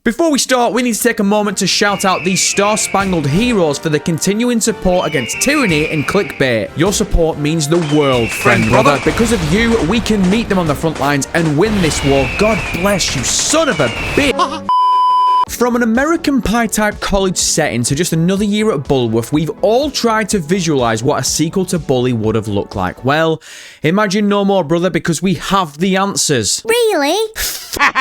Before we start, we need to take a moment to shout out these star-spangled heroes for the continuing support against tyranny and clickbait. Your support means the world, friend brother. Because of you, we can meet them on the front lines and win this war. God bless you, son of a bitch. From an American Pie-type college setting to just another year at Bulworth, we've all tried to visualize what a sequel to Bully would have looked like. Well, imagine no more, brother, because we have the answers. Really?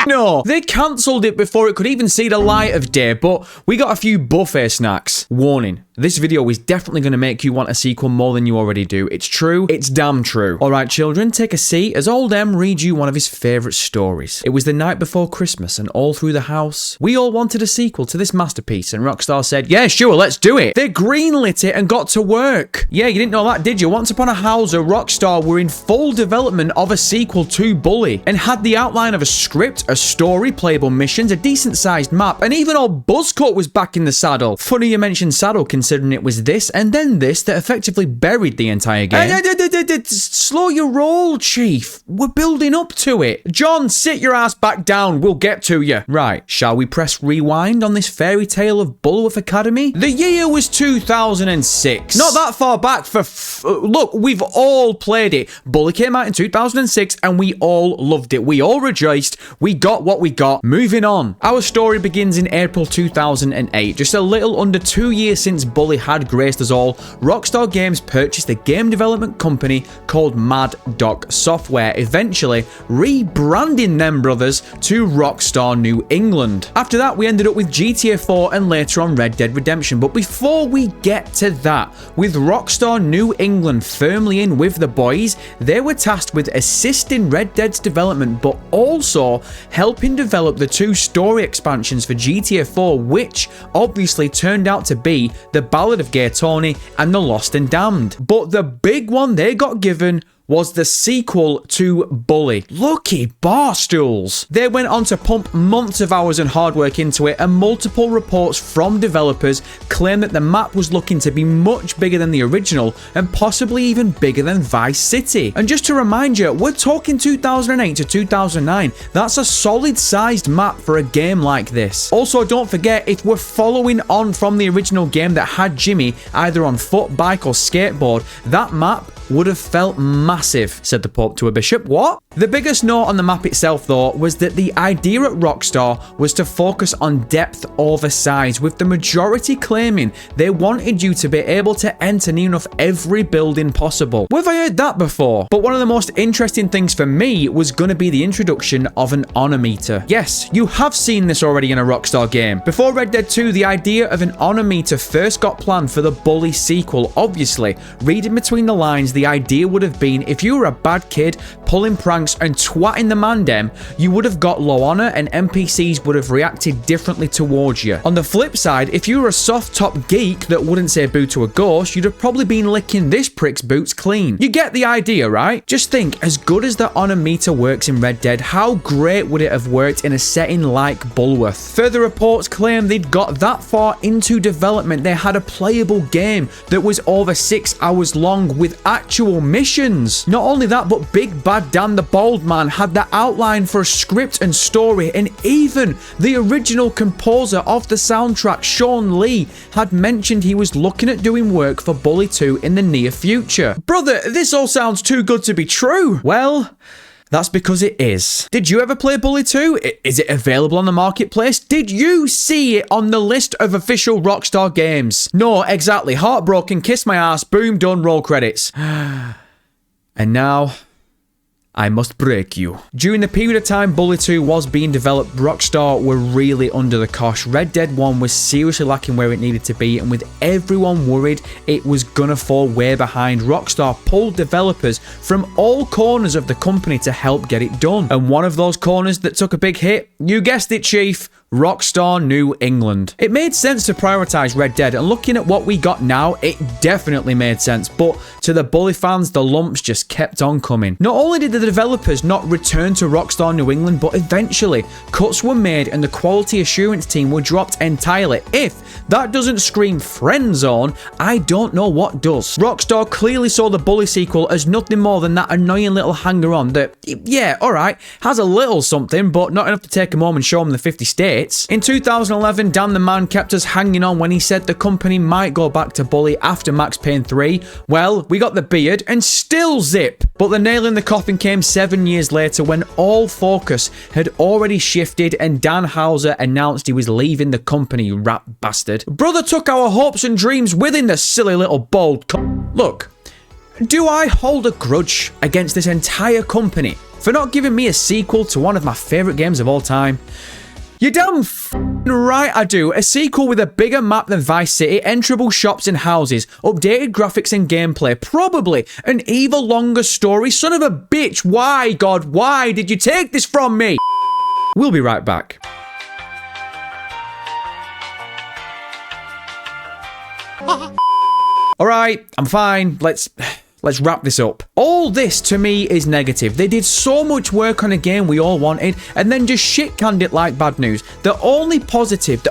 No, they cancelled it before it could even see the light of day, but we got a few buffet snacks. Warning, this video is definitely going to make you want a sequel more than you already do. It's true, it's damn true. Alright children, take a seat as old M reads you one of his favourite stories. It was the night before Christmas and all through the house, we all wanted a sequel to this masterpiece and Rockstar said, yeah sure, let's do it. They greenlit it and got to work. Yeah, you didn't know that, did you? Once upon a Howser, Rockstar were in full development of a sequel to Bully and had the outline of a script, a story, playable missions, a decent sized map, and even old Buzzcut was back in the saddle. Funny you mentioned saddle considering it was this and then this that effectively buried the entire game. Slow your roll, Chief. We're building up to it. John, sit your ass back down. We'll get to you. Right, shall we press rewind on this fairy tale of Bulworth Academy? The year was 2006. Not that far back for look, we've all played it. Bully came out in 2006 and we all loved it. We all rejoiced. We got what we got. Moving on. Our story begins in April 2008. Just a little under 2 years since Bully had graced us all, Rockstar Games purchased a game development company called Mad Dog Software, eventually rebranding them brothers to Rockstar New England. After that, we ended up with GTA 4 and later on Red Dead Redemption. But before we get to that, with Rockstar New England firmly in with the boys, they were tasked with assisting Red Dead's development, but also helping develop the 2 story expansions for GTA 4, which obviously turned out to be The Ballad of Gay Tony and The Lost and Damned. But the big one they got given was the sequel to Bully. Lucky barstools. They went on to pump months of hours and hard work into it, and multiple reports from developers claim that the map was looking to be much bigger than the original and possibly even bigger than Vice City. And just to remind you, we're talking 2008 to 2009. That's a solid sized map for a game like this. Also, don't forget, if we're following on from the original game that had Jimmy either on foot, bike or skateboard, that map would have felt massive, said the Pope to a bishop. What? The biggest note on the map itself, though, was that the idea at Rockstar was to focus on depth over size, with the majority claiming they wanted you to be able to enter near enough every building possible. Where have I heard that before? But one of the most interesting things for me was going to be the introduction of an honor meter. Yes, you have seen this already in a Rockstar game. Before Red Dead 2, the idea of an honor meter first got planned for the Bully sequel. Obviously, reading between the lines, the idea would have been if you were a bad kid, pulling pranks and twatting the mandem, you would have got low honor and NPCs would have reacted differently towards you. On the flip side, if you were a soft top geek that wouldn't say boo to a ghost, you'd have probably been licking this prick's boots clean. You get the idea, right? Just think, as good as the honor meter works in Red Dead, how great would it have worked in a setting like Bulworth? Further reports claim they'd got that far into development, they had a playable game that was over 6 hours long with actual missions. Not only that, but Big Bad Dan the Bald Man had the outline for a script and story, and even the original composer of the soundtrack, Sean Lee, had mentioned he was looking at doing work for Bully 2 in the near future. Brother, this all sounds too good to be true. Well, that's because it is. Did you ever play Bully 2? Is it available on the marketplace? Did you see it on the list of official Rockstar games? No, exactly. Heartbroken, kiss my ass, boom, done, roll credits. And now, I must break you. During the period of time Bully 2 was being developed, Rockstar were really under the cosh. Red Dead 1 was seriously lacking where it needed to be, and with everyone worried it was gonna fall way behind, Rockstar pulled developers from all corners of the company to help get it done. And one of those corners that took a big hit, you guessed it, Chief, Rockstar New England. It made sense to prioritize Red Dead, and looking at what we got now, it definitely made sense, but to the Bully fans, the lumps just kept on coming. Not only did the developers not return to Rockstar New England, but eventually cuts were made and the quality assurance team were dropped entirely. If that doesn't scream friend zone, I don't know what does. Rockstar clearly saw the Bully sequel as nothing more than that annoying little hanger-on that, yeah, alright, has a little something, but not enough to take them home and show them the 50 states. states, in 2011, Dan the man kept us hanging on when he said the company might go back to Bully after Max Payne 3. Well, we got the beard and still zip. But the nail in the coffin came 7 years later when all focus had already shifted and Dan Houser announced he was leaving the company, you rat bastard. Brother took our hopes and dreams with him, the silly little bald Look, do I hold a grudge against this entire company for not giving me a sequel to one of my favourite games of all time? You're damn right I do. A sequel with a bigger map than Vice City, enterable shops and houses, updated graphics and gameplay, probably an even longer story. Son of a bitch, why, God, why did you take this from me? We'll be right back. Alright, I'm fine. Let's wrap this up. All this to me is negative. They did so much work on a game we all wanted and then just shit-canned it like bad news. The only positive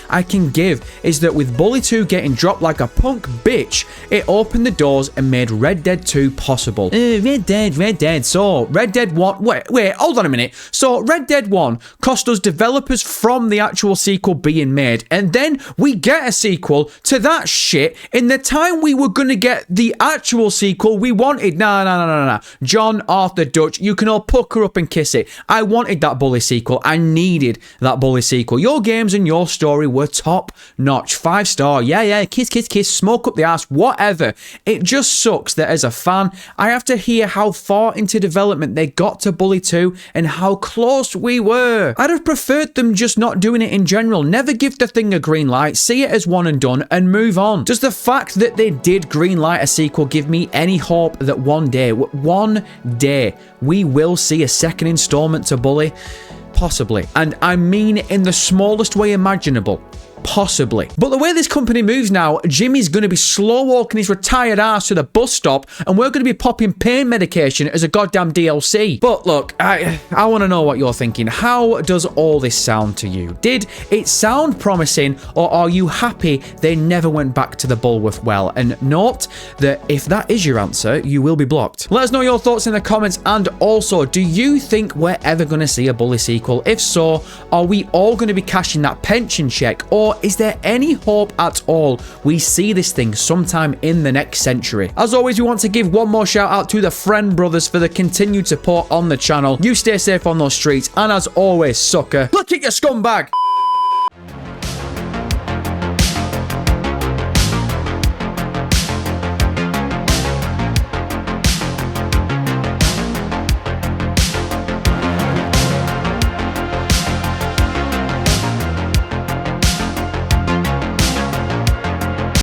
I can give is that with Bully 2 getting dropped like a punk bitch, it opened the doors and made Red Dead 2 possible. Red Dead. So, Red Dead 1... Wait, hold on a minute. So, Red Dead 1 cost us developers from the actual sequel being made, and then we get a sequel to that shit in the time we were gonna get the actual sequel we wanted. No. John, Arthur, Dutch, you can all pucker up and kiss it. I wanted that Bully sequel. I needed that Bully sequel. Your games and your story were top notch. 5-star. Yeah. Kiss. Smoke up the ass. Whatever. It just sucks that as a fan, I have to hear how far into development they got to Bully 2 and how close we were. I'd have preferred them just not doing it in general. Never give the thing a green light. See it as one and done and move on. Does the fact that they did green light a sequel give me any hope that one day we will see a second installment to Bully? Possibly. And I mean in the smallest way imaginable. Possibly. But the way this company moves now, Jimmy's going to be slow walking his retired ass to the bus stop and we're going to be popping pain medication as a goddamn DLC. But look, I want to know what you're thinking. How does all this sound to you? Did it sound promising or are you happy they never went back to the Bulworth well? And note that if that is your answer, you will be blocked. Let us know your thoughts in the comments, and also, do you think we're ever going to see a Bully sequel? If so, are we all going to be cashing that pension check, or is there any hope at all we see this thing sometime in the next century? As always, we want to give one more shout out to the Friend Brothers for the continued support on the channel. You stay safe on those streets, and as always, sucker, look at your scumbag!